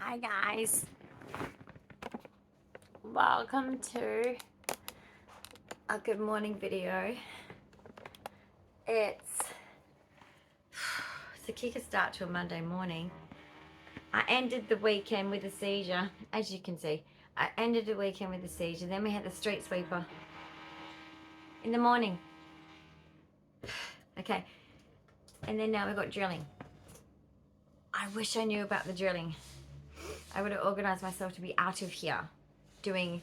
Hi guys, welcome to a good morning video. It's a kicker start to a Monday morning. I ended the weekend with a seizure, as you can see. I ended the weekend with a seizure, then we had the street sweeper in the morning. Okay, and then now we've got drilling. I wish I knew about the drilling. I would have organised myself to be out of here doing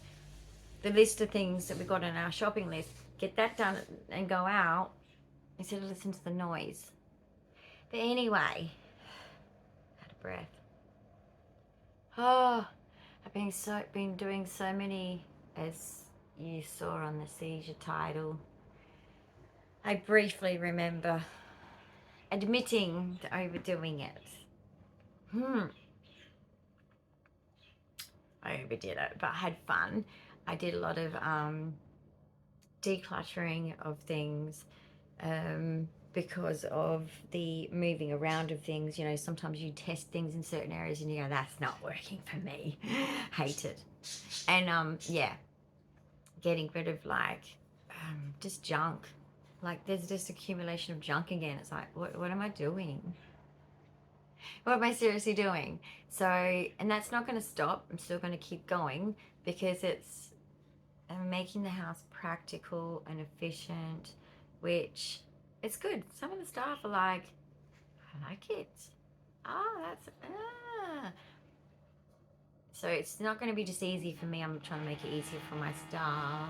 the list of things that we got on our shopping list, get that done and go out instead of listen to the noise. But anyway, out of breath. Oh, I've been doing so many, as you saw on the seizure title. I briefly remember admitting to overdoing it. I overdid it, but I had fun. I did a lot of decluttering of things because of the moving around of things. You know, sometimes you test things in certain areas and you go, that's not working for me. Hate it. And yeah, getting rid of like just junk. Like there's this accumulation of junk again. It's like, what am I doing? What am I seriously doing? So, and that's not going to stop. I'm still going to keep going because I'm making the house practical and efficient, which it's good. Some of the staff are like, I like it. So it's not going to be just easy for me. I'm trying to make it easier for my staff,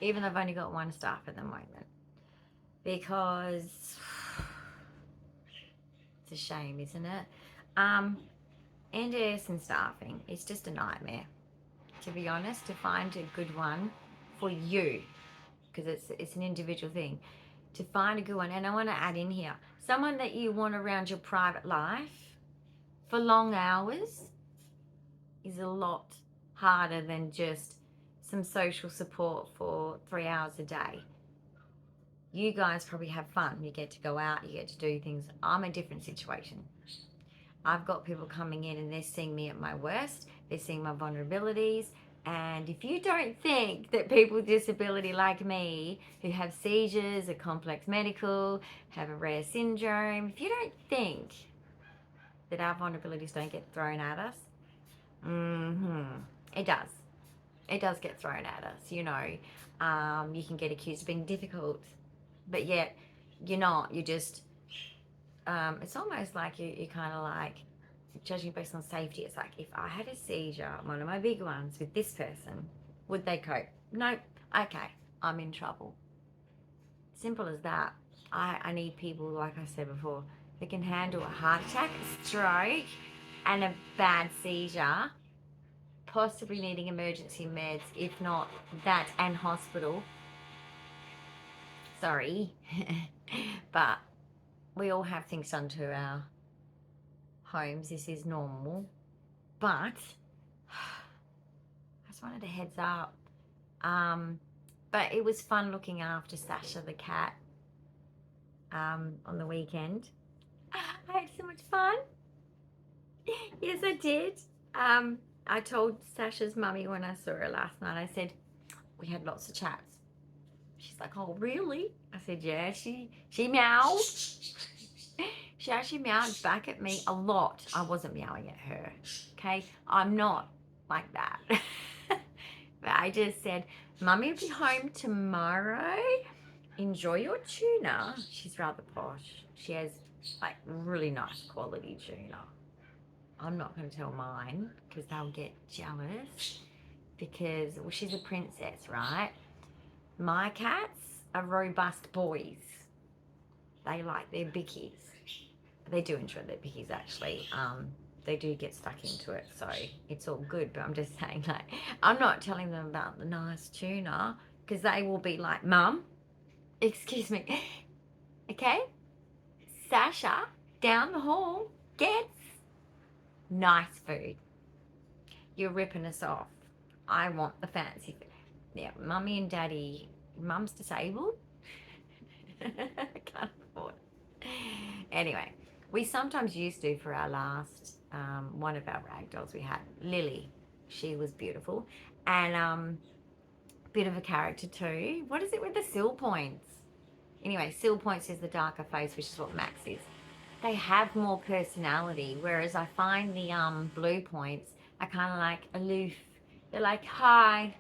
even though I've only got one staff at the moment, because it's a shame, isn't it? NDS and staffing, it's just a nightmare, to be honest, to find a good one for you, because it's an individual thing, to find a good one. And I want to add in here, someone that you want around your private life for long hours is a lot harder than just some social support for 3 hours a day. You guys probably have fun. You get to go out, you get to do things. I'm a different situation. I've got people coming in and they're seeing me at my worst. They're seeing my vulnerabilities. And if you don't think that people with disability like me, who have seizures, a complex medical, have a rare syndrome, if you don't think that our vulnerabilities don't get thrown at us, it does. It does get thrown at us, you know. You can get accused of being difficult, but yet you're not. You just, it's almost like you're kind of like judging based on safety. It's like, if I had a seizure, one of my big ones, with this person, would they cope? Nope. Okay, I'm in trouble. Simple as that. I need people, like I said before, that can handle a heart attack, a stroke, and a bad seizure, possibly needing emergency meds, if not that, and hospital. Sorry. But we all have things done to our homes. This is normal. But I just wanted a heads up. But it was fun looking after Sasha the cat on the weekend. I had so much fun. Yes, I did. I told Sasha's mummy when I saw her last night, I said, we had lots of chats. She's like, oh, really? I said, yeah. She meowed. She actually meowed back at me a lot. I wasn't meowing at her, okay? I'm not like that. But I just said, Mummy will be home tomorrow. Enjoy your tuna. She's rather posh. She has like really nice quality tuna. I'm not going to tell mine because they'll get jealous because, well, she's a princess, right? My cats are robust boys. They like their bickies. They do enjoy their bickies, actually. They do get stuck into it, so it's all good. But I'm just saying, like, I'm not telling them about the nice tuna because they will be like, Mum, excuse me, okay? Sasha down the hall gets nice food. You're ripping us off. I want the fancy food. Yeah, Mummy and Daddy, Mum's disabled. I can't afford it. Anyway, we sometimes used to, for our last one of our ragdolls we had, Lily. She was beautiful. And bit of a character too. What is it with the seal points? Anyway, seal points is the darker face, which is what Max is. They have more personality, whereas I find the blue points are kind of like aloof. They're like, hi,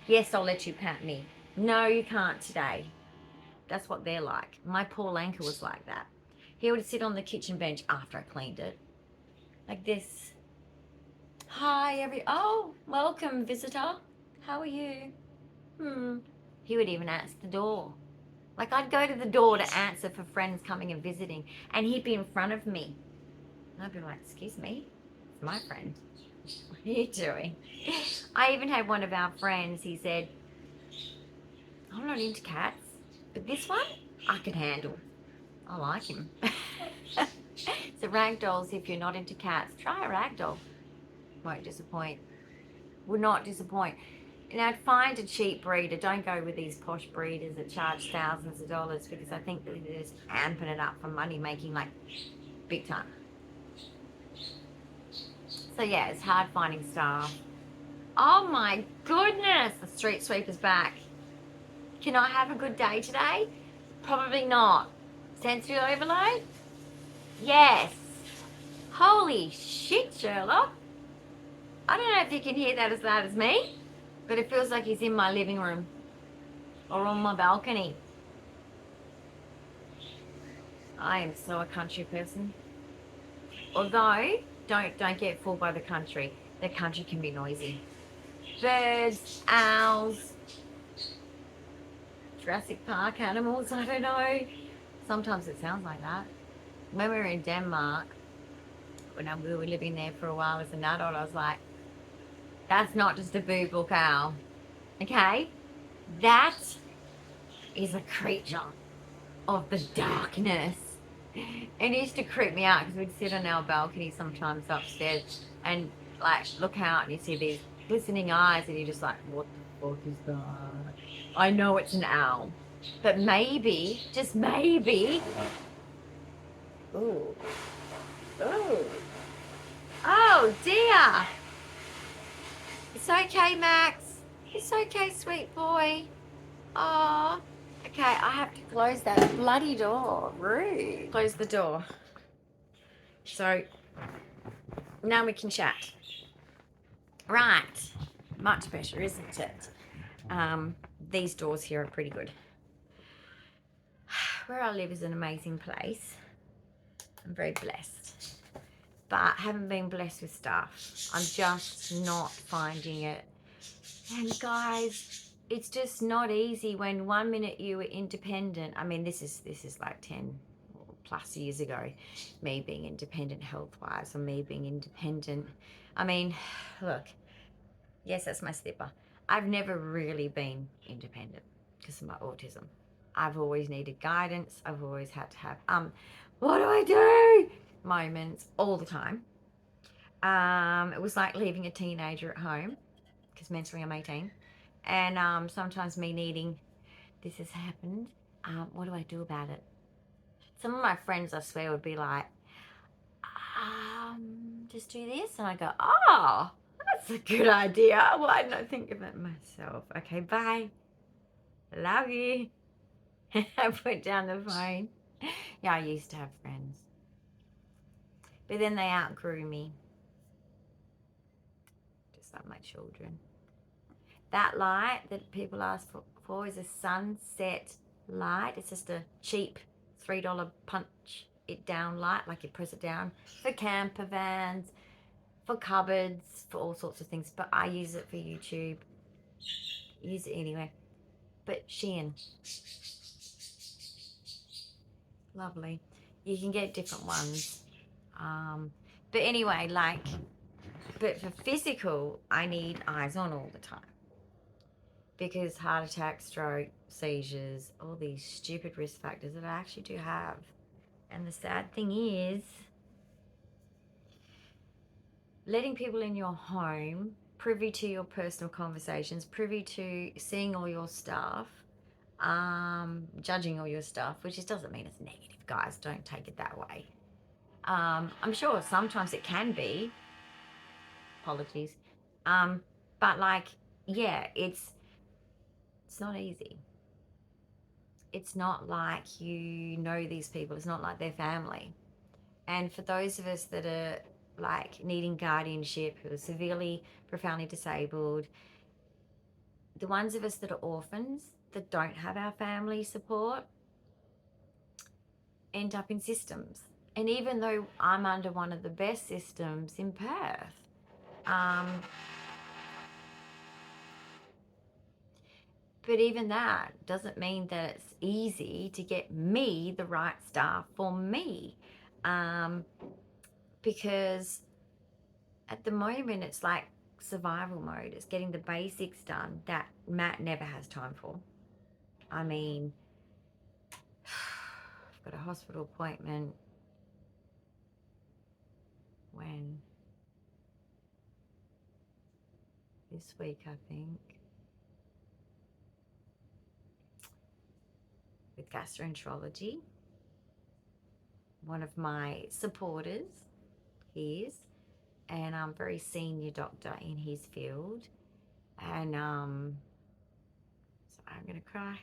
yes, I'll let you pat me. No, you can't today. That's what they're like. My Paul Anka was like that. He would sit on the kitchen bench after I cleaned it, like this. Hi, oh, welcome, visitor. How are you? He would even answer the door. Like, I'd go to the door to answer for friends coming and visiting, and he'd be in front of me. And I'd be like, excuse me, it's my friend. What are you doing? I even had one of our friends, he said, I'm not into cats, but this one I can handle. I like him. So ragdolls, if you're not into cats, try a ragdoll. Won't disappoint. Would not disappoint. Now, find a cheap breeder. Don't go with these posh breeders that charge thousands of dollars, because I think that they're just amping it up for money making, like big time. So yeah, it's hard finding staff. Oh my goodness, the street sweeper's back. Can I have a good day today? Probably not. Sensory overload? Yes. Holy shit, Sherlock. I don't know if you can hear that as loud as me, but it feels like he's in my living room or on my balcony. I am so a country person. Although, don't get fooled by the country. The country can be noisy. Birds, owls, Jurassic Park animals, I don't know. Sometimes it sounds like that. When we were in Denmark, when we were living there for a while as an adult, I was like, that's not just a booble cow, okay? That is a creature of the darkness. It used to creep me out because we'd sit on our balcony sometimes upstairs and like look out and you see these glistening eyes and you're just like, what the fuck is that? I know it's an owl, but maybe, just maybe. Ooh. Ooh. Oh dear. It's okay, Max. It's okay, sweet boy. Oh. Okay, I have to close that bloody door. Rude. Close the door. So, now we can chat. Right. Much better, isn't it? These doors here are pretty good. Where I live is an amazing place. I'm very blessed. But haven't been blessed with staff. I'm just not finding it. And guys, it's just not easy when 1 minute you were independent. I mean, this is like 10 plus years ago, me being independent health-wise, or me being independent. I mean, look, yes, that's my slipper. I've never really been independent because of my autism. I've always needed guidance. I've always had to have, what do I do? Moments all the time. It was like leaving a teenager at home because mentally I'm 18. And sometimes me needing, this has happened. What do I do about it? Some of my friends, I swear, would be like, just do this. And I go, oh, that's a good idea. Why didn't I think of it myself? Okay, bye. Love you. I put down the phone. Yeah, I used to have friends. But then they outgrew me. Just like my children. That light that people ask for is a sunset light. It's just a cheap $3 punch it down light, like you press it down for camper vans, for cupboards, for all sorts of things. But I use it for YouTube. Use it anyway. But Shein. Lovely. You can get different ones. But anyway, like, but for physical, I need eyes on all the time. Because heart attack, stroke, seizures, all these stupid risk factors that I actually do have. And the sad thing is, letting people in your home, privy to your personal conversations, privy to seeing all your stuff, judging all your stuff, which just doesn't mean it's negative, guys. Don't take it that way. I'm sure sometimes it can be. Apologies. But like, yeah, it's not easy. It's not like you know these people. It's not like they're family. And for those of us that are like needing guardianship, who are severely, profoundly disabled, the ones of us that are orphans that don't have our family support end up in systems. And even though I'm under one of the best systems in Perth, but even that doesn't mean that it's easy to get me the right staff for me. Because at the moment it's like survival mode. It's getting the basics done that Matt never has time for. I mean, I've got a hospital appointment when this week, I think, with gastroenterology. One of my supporters, he is, and I'm a very senior doctor in his field. And so I'm gonna cry.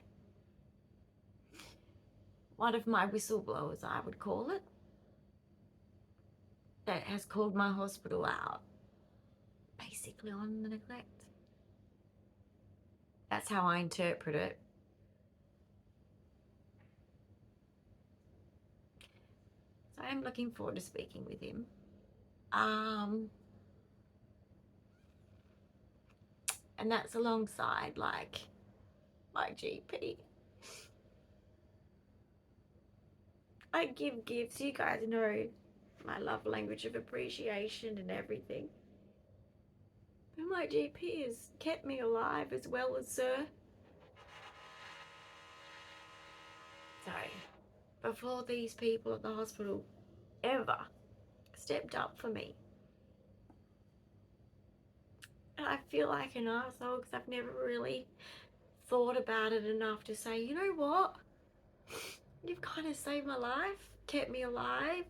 One of my whistleblowers, I would call it, that has called my hospital out basically on the neglect. That's how I interpret it. So I'm looking forward to speaking with him. And that's alongside like my GP. I give gifts. You guys know my love language of appreciation and everything. But my GP has kept me alive as well as Sir. So, before these people at the hospital ever stepped up for me. And I feel like an arsehole because I've never really thought about it enough to say, you know what? You've kind of saved my life, kept me alive,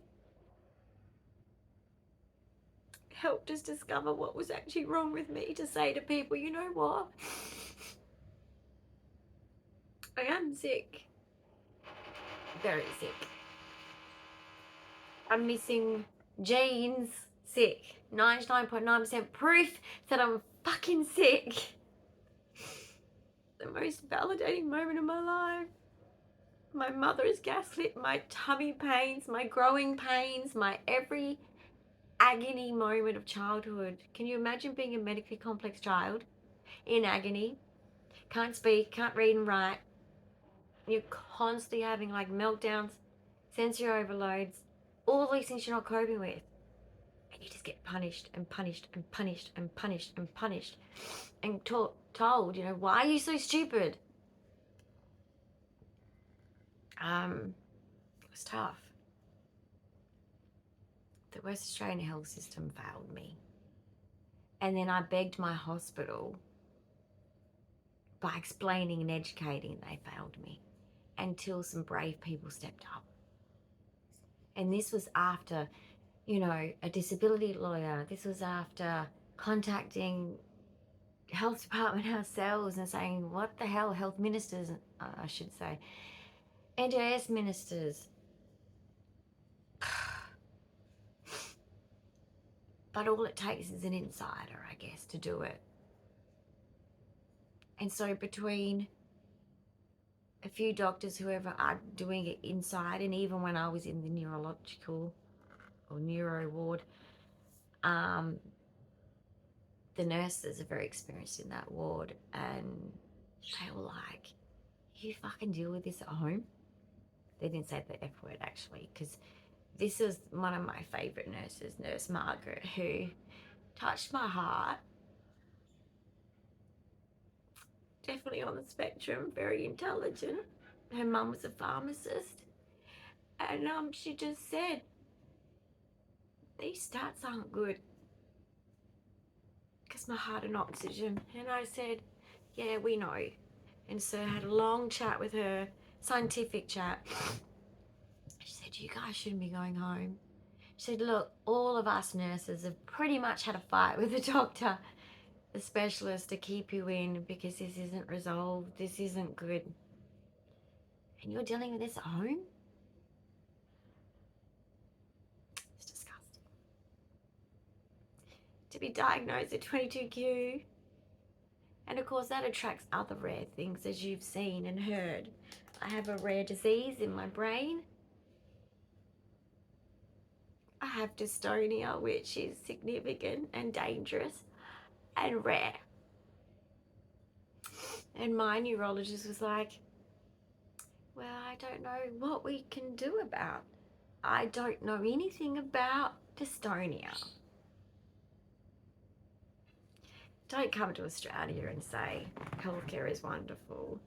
helped us discover what was actually wrong with me, to say to people, you know what? I am sick. Very sick. I'm missing genes. Sick. 99.9% proof that I'm fucking sick. The most validating moment of my life. My mother is gaslit, my tummy pains, my growing pains, my every agony moment of childhood. Can you imagine being a medically complex child in agony? Can't speak, can't read and write. You're constantly having like meltdowns, sensory overloads, all these things you're not coping with. And you just get punished and punished and punished and punished and punished and told, you know, why are you so stupid? It was tough. The West Australian health system failed me. And then I begged my hospital by explaining and educating, they failed me until some brave people stepped up. And this was after, you know, a disability lawyer. This was after contacting health department ourselves and saying, what the hell, health ministers, I should say, NDIS ministers. But all it takes is an insider, I guess, to do it. And so between a few doctors, whoever are doing it inside, and even when I was in the neurological or neuro ward, the nurses are very experienced in that ward, and they were like, you fucking deal with this at home. They didn't say the F word actually, because this is one of my favourite nurses, Nurse Margaret, who touched my heart. Definitely on the spectrum, very intelligent. Her mum was a pharmacist, and she just said, these stats aren't good because my heart and oxygen. And I said, yeah, we know. And so I had a long chat with her, scientific chat. She said, you guys shouldn't be going home. She said, look, all of us nurses have pretty much had a fight with the doctor, the specialist, to keep you in because this isn't resolved. This isn't good. And you're dealing with this at home? It's disgusting. To be diagnosed at 22Q. And of course that attracts other rare things, as you've seen and heard. I have a rare disease in my brain. I have dystonia, which is significant and dangerous and rare. And my neurologist was like, well, I don't know what we can do about. I don't know anything about dystonia. Don't come to Australia and say healthcare is wonderful.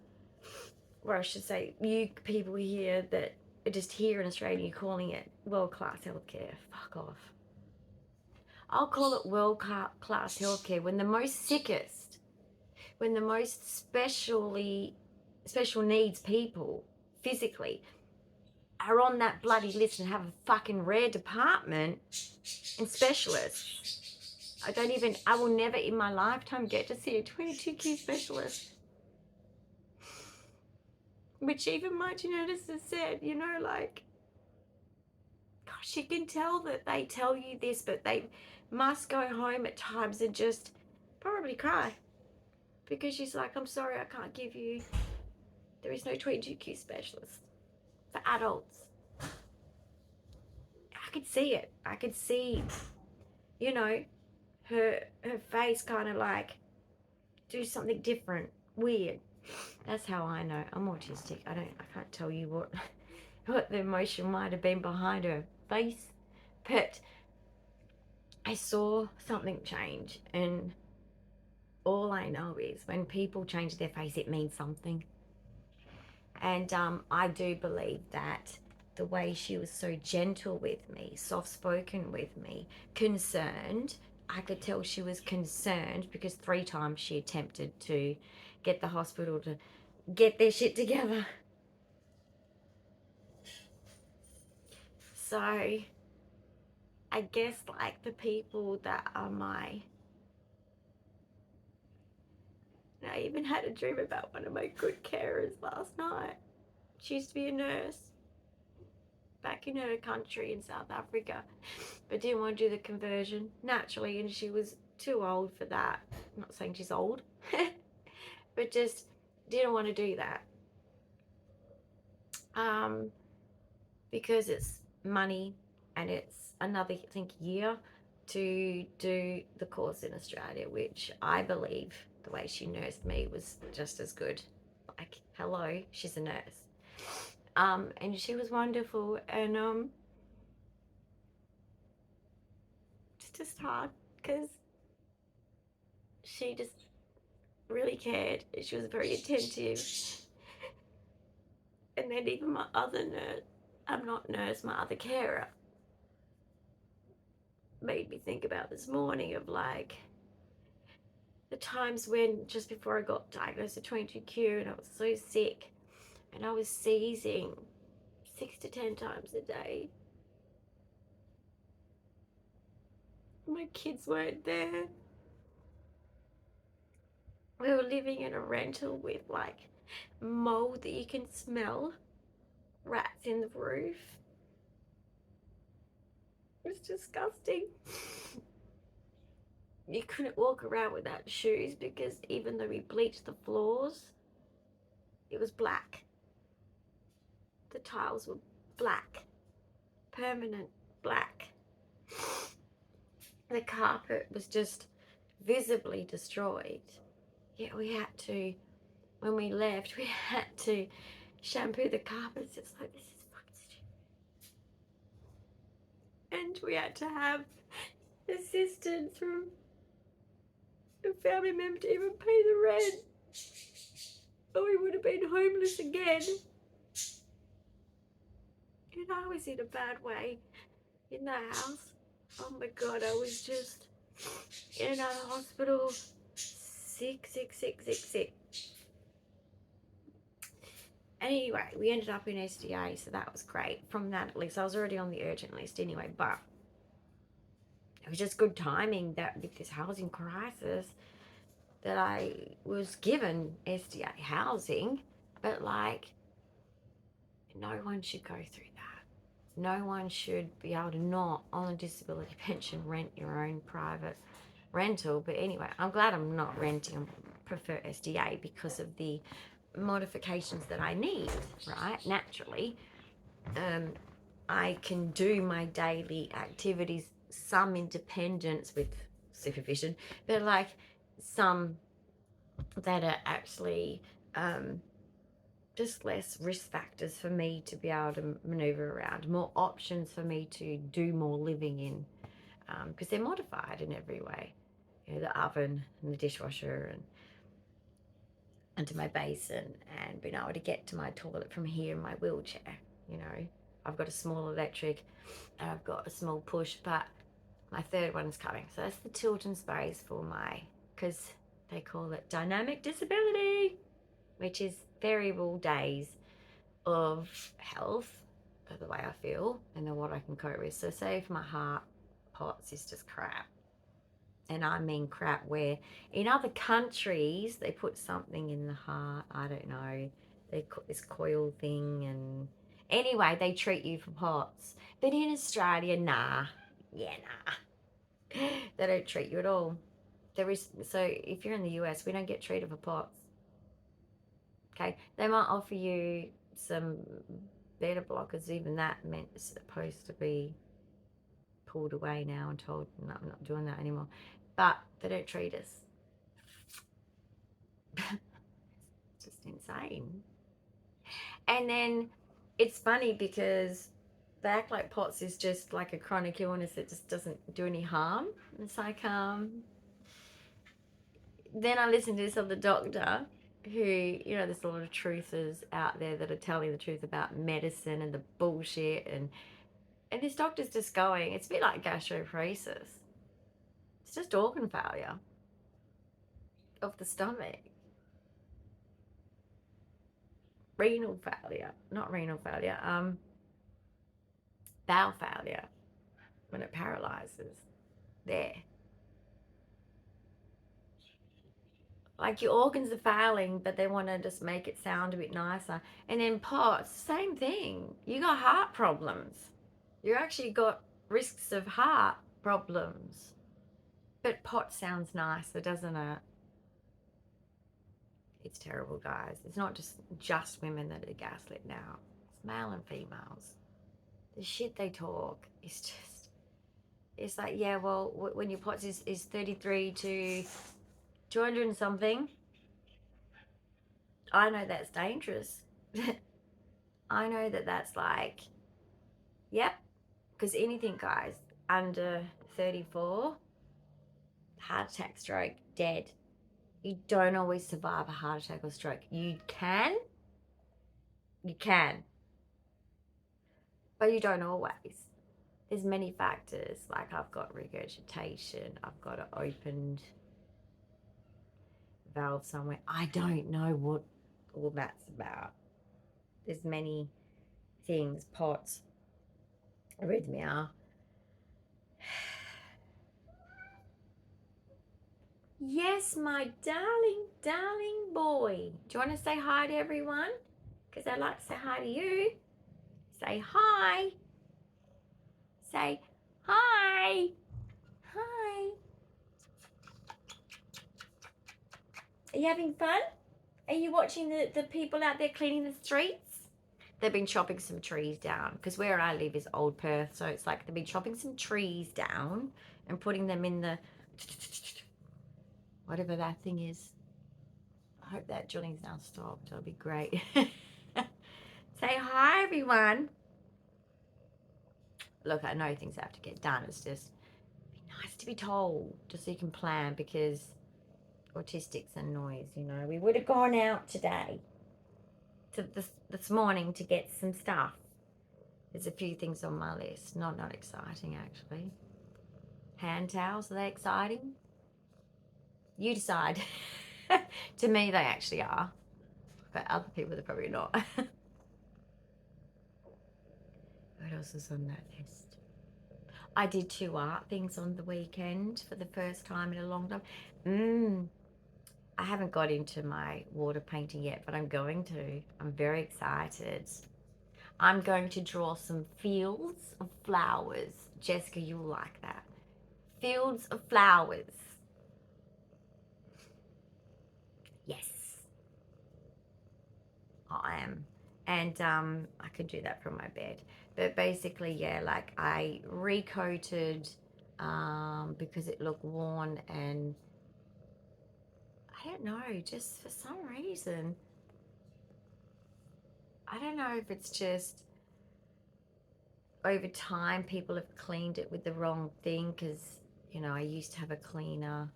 Or I should say, you people here that are just here in Australia, you're calling it world-class healthcare. Fuck off. I'll call it world-class healthcare when the most sickest, when the most special needs people physically are on that bloody list and have a fucking rare department and specialists. I will never in my lifetime get to see a 22Q specialist. Which even my geneticist has said, you know, like, gosh, you can tell that they tell you this, but they must go home at times and just probably cry. Because she's like, I'm sorry, I can't give you, there is no 22Q specialist for adults. I could see it. I could see, you know, her face kind of like do something different, weird. That's how I know I'm autistic. I can't tell you what the emotion might have been behind her face, but I saw something change, and all I know is when people change their face, it means something. And I do believe that the way she was so gentle with me, soft-spoken with me, concerned, I could tell she was concerned because 3 times she attempted to get the hospital to get their shit together. So I guess like the people that are I even had a dream about one of my good carers last night. She used to be a nurse back in her country in South Africa, but didn't want to do the conversion naturally, and she was too old for that. I'm not saying she's old, but just didn't want to do that. Because it's money and it's another, I think, year to do the course in Australia, which I believe the way she nursed me was just as good. Like, hello, she's a nurse. And she was wonderful, and it's just hard because she just really cared. She was very attentive. And then even my other nurse, my other carer, made me think about this morning of like the times when just before I got diagnosed with 22Q and I was so sick and I was seizing 6 to 10 times a day. My kids weren't there. We were living in a rental with like mold that you can smell, rats in the roof. It was disgusting. You couldn't walk around without shoes because even though we bleached the floors, it was black. The tiles were black, permanent black. The carpet was just visibly destroyed. Yet we had to, when we left, we had to shampoo the carpets. It's like, this is fucking stupid. And we had to have assistance from a family member to even pay the rent, or we would have been homeless again. And I was in a bad way in the house. Oh my God, I was just in a hospital, sick. Anyway, we ended up in SDA, so that was great. From that, at least I was already on the urgent list anyway, but it was just good timing that with this housing crisis that I was given SDA housing, but like, no one should go through that. No one should be able to not, on a disability pension, rent your own private rental. But anyway, I'm glad I'm not renting. I prefer SDA because of the modifications that I need, right? Naturally. I can do my daily activities, some independence with supervision, but like some that are actually just less risk factors for me to be able to maneuver around, more options for me to do more living in, because they're modified in every way. You know, the oven and the dishwasher and into my basin, and being able to get to my toilet from here in my wheelchair. You know, I've got a small electric and I've got a small push, but my third one's coming. So that's the Tilton space for my, because they call it dynamic disability, which is variable days of health, of the way I feel and then what I can cope with. So say if my heart pots is just crap, and I mean crap, where in other countries they put something in the heart, I don't know, they put this coil thing, and anyway they treat you for POTS. But in Australia, nah, they don't treat you at all. There is, so if you're in the US, we don't get treated for POTS. Okay, they might offer you some beta blockers, even that meant it's supposed to be pulled away now and told, no, I'm not doing that anymore. But they don't treat us. It's just insane. And then it's funny because they act like POTS is just like a chronic illness that just doesn't do any harm. It's like, then I listened to this other doctor who, you know, there's a lot of truthers out there that are telling the truth about medicine and the bullshit, and this doctor's just going, it's a bit like gastroparesis. It's just organ failure of the stomach. Renal failure, not renal failure, bowel failure, when it paralyzes there. Like your organs are failing, but they want to just make it sound a bit nicer. And then POTS, same thing. You got heart problems. You actually got risks of heart problems. But POTS sounds nicer, doesn't it? It's terrible, guys. It's not just women that are gaslit now. It's male and females. The shit they talk is just, it's like, yeah, well, when your POTS is 33 to 200 and something, I know that's dangerous. I know that that's like, yep, because anything, guys, under 34, heart attack, stroke, dead. You don't always survive a heart attack or stroke. You can, but you don't always. There's many factors, like I've got regurgitation, I've got an opened valve somewhere. I don't know what all that's about. There's many things, POTS, arrhythmia. Yes, my darling boy. Do you want to say hi to everyone? Because I'd like to say hi to you. Say hi. Say hi. Hi. Are you having fun? Are you watching the people out there cleaning the streets? They've been chopping some trees down, because where I live is Old Perth, so it's like they've been chopping some trees down and putting them in the whatever that thing is. I hope that drilling's now stopped. That'll be great. Say hi, everyone. Look, I know things have to get done. It's just nice to be told, just so you can plan, because autistics and noise, you know. We would have gone out today, to this morning, to get some stuff. There's a few things on my list. Not exciting, actually. Hand towels, are they exciting? You decide. To me, they actually are. But other people, they're probably not. What else is on that list? I did 2 art things on the weekend for the first time in a long time. I haven't got into my water painting yet, but I'm going to. I'm very excited. I'm going to draw some fields of flowers. Jessica, you'll like that. Fields of flowers. Yes, I am. And I could do that from my bed. But basically, yeah, like I recoated because it looked worn, and I don't know, just for some reason, I don't know if it's just over time people have cleaned it with the wrong thing, because I used to have a cleaner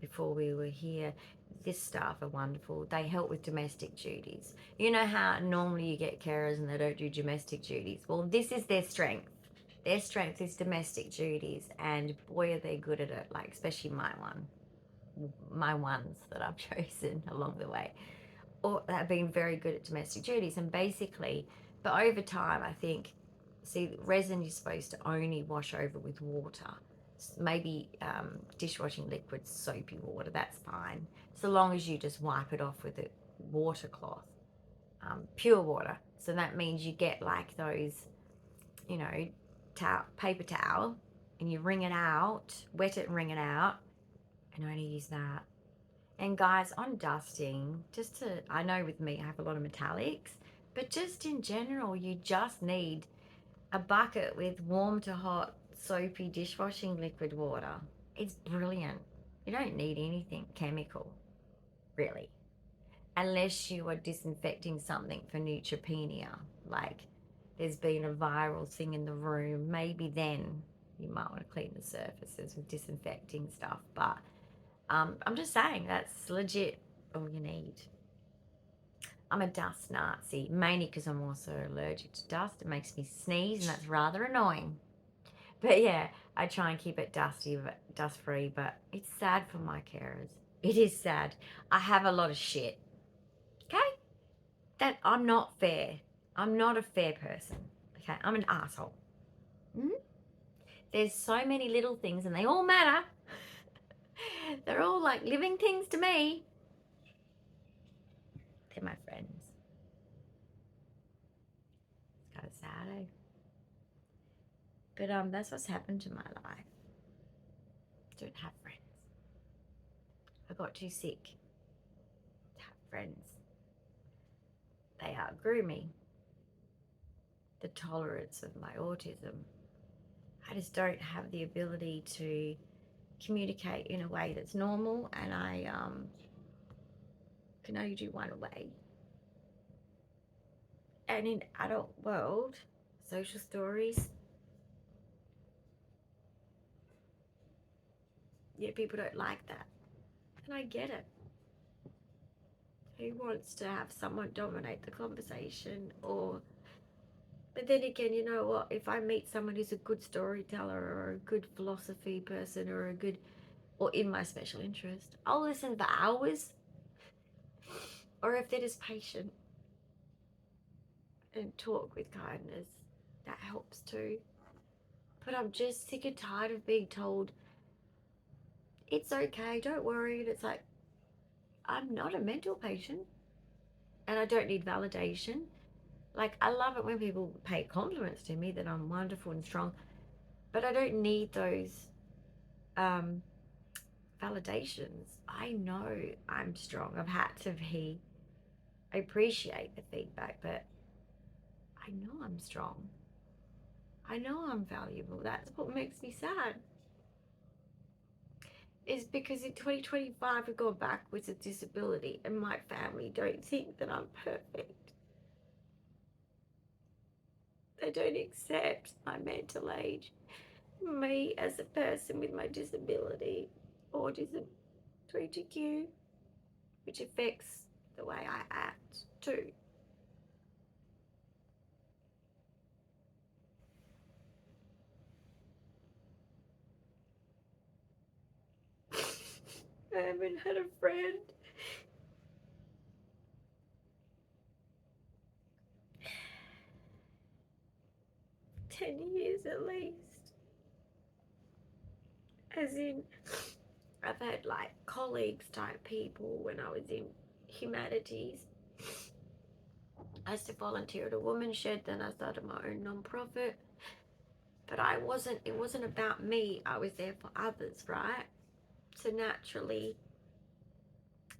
before we were here. This staff are wonderful. They help with domestic duties. You know how normally you get carers and they don't do domestic duties? Well, this is their strength. Their strength is domestic duties, and boy are they good at it, like especially my ones that I've chosen along the way, or have been very good at domestic duties. And basically, but over time, I think, see, resin you're supposed to only wash over with water. Maybe dishwashing liquid, soapy water, that's fine. So long as you just wipe it off with a water cloth, pure water. So that means you get like those, paper towel, and you wring it out, wet it and wring it out, and only use that. And guys, on dusting, I know with me, I have a lot of metallics, but just in general, you just need a bucket with warm to hot, soapy dishwashing liquid water. It's brilliant. You don't need anything chemical, really, unless you are disinfecting something for neutropenia. Like there's been a viral thing in the room, maybe then you might want to clean the surfaces with disinfecting stuff. But I'm just saying that's legit all you need. I'm a dust Nazi, mainly because I'm also allergic to dust. It makes me sneeze, and that's rather annoying. But yeah, I try and keep it dust free, but it's sad for my carers. It is sad. I have a lot of shit. Okay? That I'm not fair. I'm not a fair person. Okay? I'm an asshole. Mm-hmm. There's so many little things, and they all matter. They're all like living things to me. They're my friends. It's kind of sad, eh? But that's what's happened to my life. I don't have friends. I got too sick to have friends. They outgrew me. The tolerance of my autism. I just don't have the ability to communicate in a way that's normal, and I can only do one way. And in adult world, social stories, yeah, people don't like that. And I get it. Who wants to have someone dominate the conversation? But then again, you know what? If I meet someone who's a good storyteller or a good philosophy person or in my special interest, I'll listen for hours. Or if they're just patient and talk with kindness, that helps too. But I'm just sick and tired of being told, it's okay, don't worry. And it's like, I'm not a mental patient, and I don't need validation. Like, I love it when people pay compliments to me that I'm wonderful and strong, but I don't need those validations. I know I'm strong. I've had to be. I appreciate the feedback, but I know I'm strong. I know I'm valuable. That's what makes me sad. Is because in 2025 we've gone backwards with disability, and my family don't think that I'm perfect. They don't accept my mental age, me as a person with my disability, autism, 3TQ, which affects the way I act too. I haven't had a friend. 10 years at least. As in, I've had like colleagues type people when I was in humanities. I used to volunteer at a women's shed, then I started my own non-profit. But it wasn't about me. I was there for others, right? So naturally,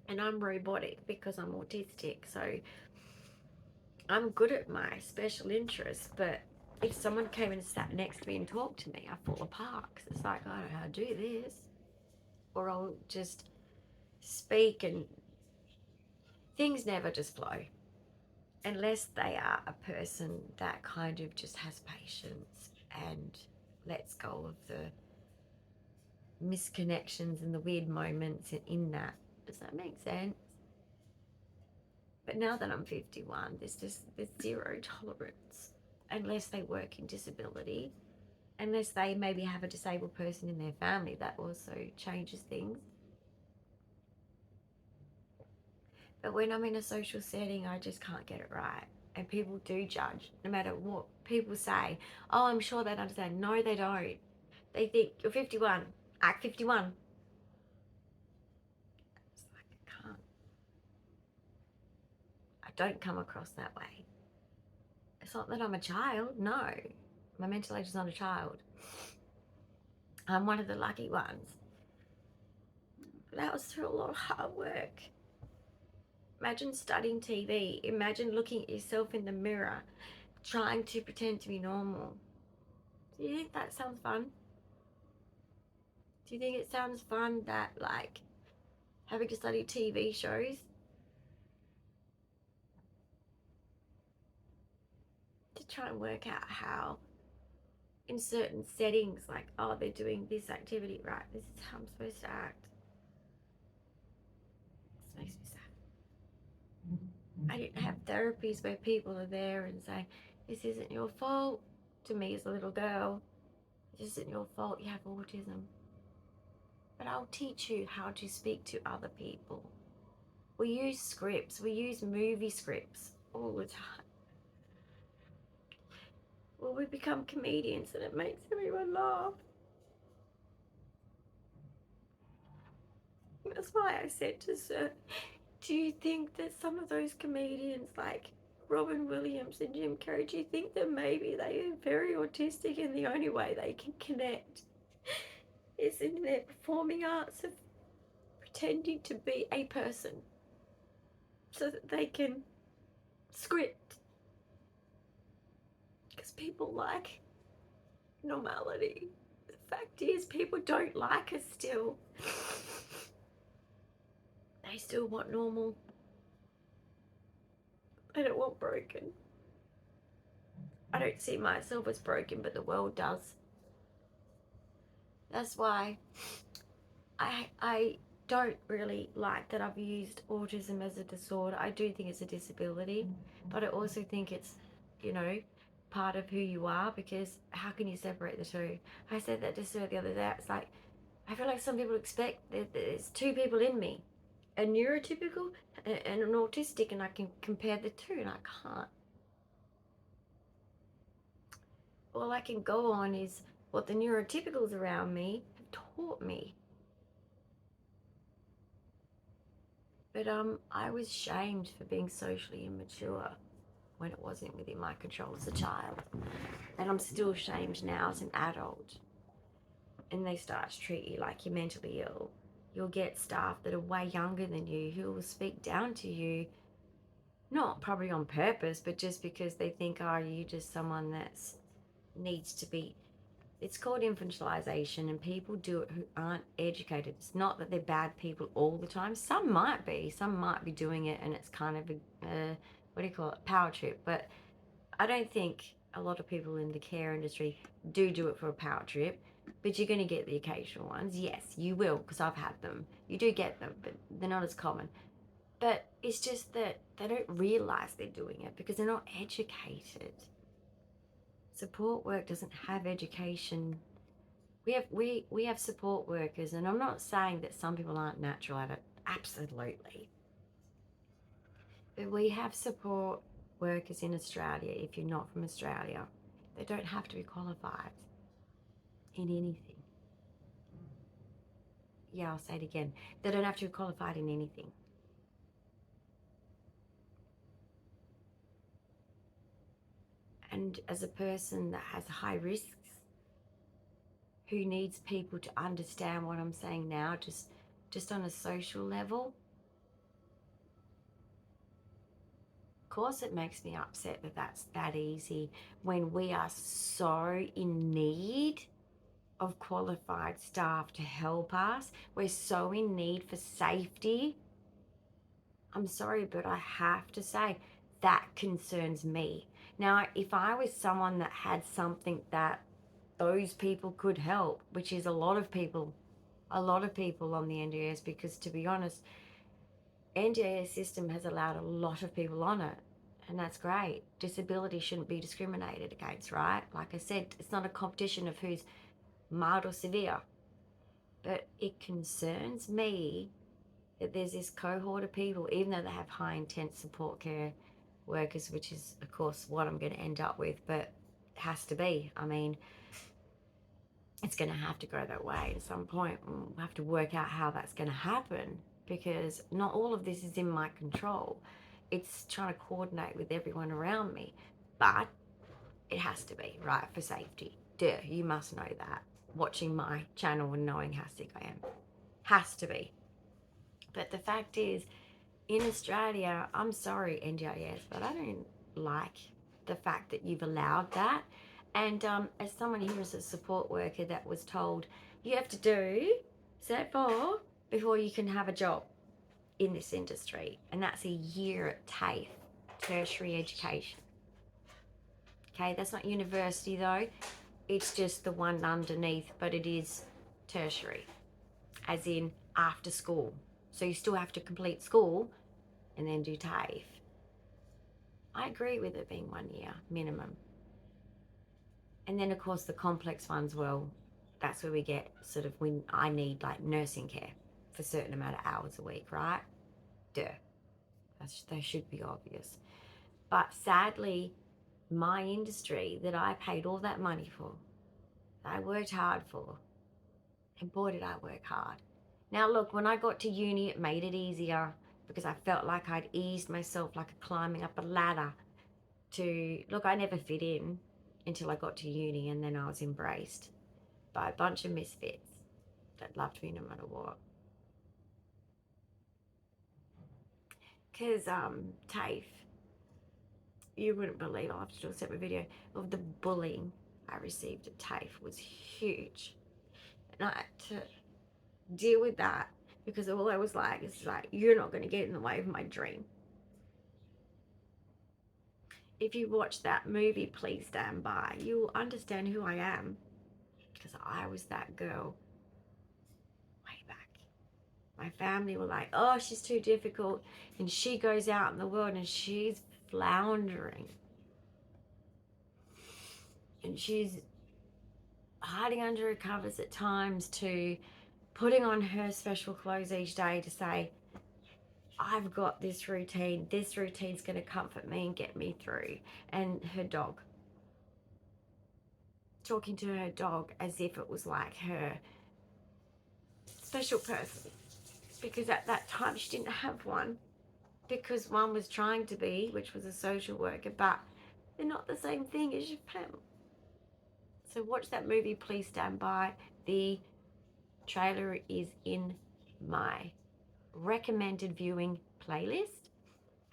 and I'm robotic because I'm autistic, so I'm good at my special interests, but if someone came and sat next to me and talked to me, I fall apart. 'Cause it's like, I don't know how to do this. Or I'll just speak and things never just flow. Unless they are a person that kind of just has patience and lets go of the misconnections and the weird moments in that. Does that make sense? But now that I'm 51, there's zero tolerance unless they work in disability, unless they maybe have a disabled person in their family. That also changes things. But when I'm in a social setting, I just can't get it right. And people do judge, no matter what people say. Oh, I'm sure they understand. No, they don't. They think you're 51, act 51. It's like, I can't. I don't come across that way. It's not that I'm a child. No, my mental age is not a child. I'm one of the lucky ones. That was through a lot of hard work. Imagine studying TV. Imagine looking at yourself in the mirror, trying to pretend to be normal. Do you think that sounds fun? Do you think it sounds fun that, like, having to study TV shows? To try and work out how, in certain settings, like, oh, they're doing this activity, right? This is how I'm supposed to act. This makes me sad. I didn't have therapies where people are there and say, this isn't your fault. To me as a little girl, this isn't your fault, you have autism. But I'll teach you how to speak to other people. We use scripts, we use movie scripts all the time. Well, we become comedians and it makes everyone laugh. That's why I said to Sir, do you think that some of those comedians like Robin Williams and Jim Carrey, do you think that maybe they are very autistic and the only way they can connect is in their performing arts of pretending to be a person so that they can script? Because people like normality. The fact is, people don't like us still. They still want normal. They don't want broken. I don't see myself as broken, but the world does. That's why I don't really like that I've used autism as a disorder. I do think it's a disability, but I also think it's, you know, part of who you are, because how can you separate the two? I said that to Sir the other day. It's like, I feel like some people expect that there's two people in me, a neurotypical and an autistic, and I can compare the two, and I can't. All I can go on is what the neurotypicals around me have taught me. But I was shamed for being socially immature when it wasn't within my control as a child. And I'm still shamed now as an adult. And they start to treat you like you're mentally ill. You'll get staff that are way younger than you who will speak down to you, not probably on purpose, but just because they think, oh, you just someone that needs to be. It's called infantilization, and people do it who aren't educated. It's not that they're bad people all the time. Some might be doing it, and it's kind of a what do you call it, power trip. But I don't think a lot of people in the care industry do it for a power trip. But you're going to get the occasional ones. Yes, you will, because I've had them. You do get them, but they're not as common. But it's just that they don't realize they're doing it because they're not educated. Support work doesn't have education. We have support workers, and I'm not saying that some people aren't natural at it. Absolutely. But we have support workers in Australia. If you're not from Australia, they don't have to be qualified in anything. yeah, I'll say it again. They don't have to be qualified in anything. And as a person that has high risks, who needs people to understand what I'm saying now, just on a social level, of course it makes me upset that that's that easy when we are so in need of qualified staff to help us. We're so in need for safety. I'm sorry, but I have to say that concerns me. Now, if I was someone that had something that those people could help, which is a lot of people on the NDIS, because to be honest, NDIS system has allowed a lot of people on it, and that's great. Disability shouldn't be discriminated against, right? Like I said, it's not a competition of who's mild or severe, but it concerns me that there's this cohort of people, even though they have high intense support care workers, which is of course what I'm going to end up with, but it has to be. I mean, it's going to have to go that way at some point. We'll have to work out how that's going to happen, because not all of this is in my control. It's trying to coordinate with everyone around me, but it has to be, right, for safety. Duh, you must know that. Watching my channel and knowing how sick I am. Has to be. But the fact is, in Australia, I'm sorry, NDIS, but I don't like the fact that you've allowed that. And as someone here as a support worker that was told, you have to do Set 4 before you can have a job in this industry. And that's a year at TAFE, tertiary education. Okay, that's not university though. It's just the one underneath, but it is tertiary, as in after school. So you still have to complete school and then do TAFE. I agree with it being 1 year minimum. And then of course the complex ones, well, that's where we get sort of when I need like nursing care for a certain amount of hours a week, right? Duh. That should be obvious. But sadly, my industry that I paid all that money for, that I worked hard for, and boy did I work hard. Now look, when I got to uni, it made it easier because I felt like I'd eased myself like a climbing up a ladder to, look, I never fit in until I got to uni, and then I was embraced by a bunch of misfits that loved me no matter what. Because TAFE, you wouldn't believe, I'll have to do a separate video of the bullying I received at TAFE was huge. And I had to deal with that because all I was like, is like, you're not going to get in the way of my dream. If you watch that movie, Please Stand By, you'll understand who I am, because I was that girl way back. My family were like, oh, she's too difficult, and she goes out in the world and she's floundering. And she's hiding under her covers at times, to putting on her special clothes each day to say, I've got this routine. This routine's going to comfort me and get me through. And her dog. Talking to her dog as if it was like her special person. Because at that time she didn't have one. Because one was trying to be, which was a social worker, but they're not the same thing as your family. So watch that movie, Please Stand By. The trailer is in my recommended viewing playlist,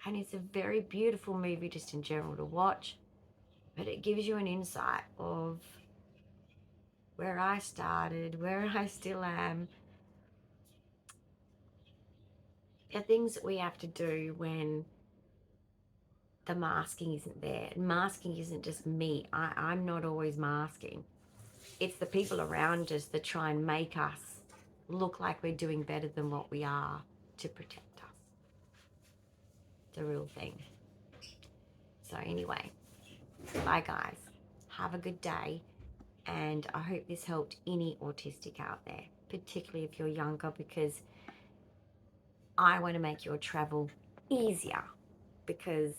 and it's a very beautiful movie just in general to watch, but it gives you an insight of where I started, where I still am, the things that we have to do when the masking isn't there. And masking isn't just me. I'm not always masking. It's the people around us that try and make us look like we're doing better than what we are to protect us. It's a real thing. So anyway, bye guys. Have a good day. And I hope this helped any autistic out there, particularly if you're younger, because I want to make your travel easier, because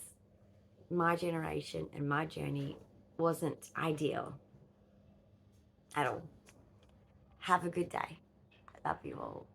my generation and my journey wasn't ideal at all. Have a good day. Love you all.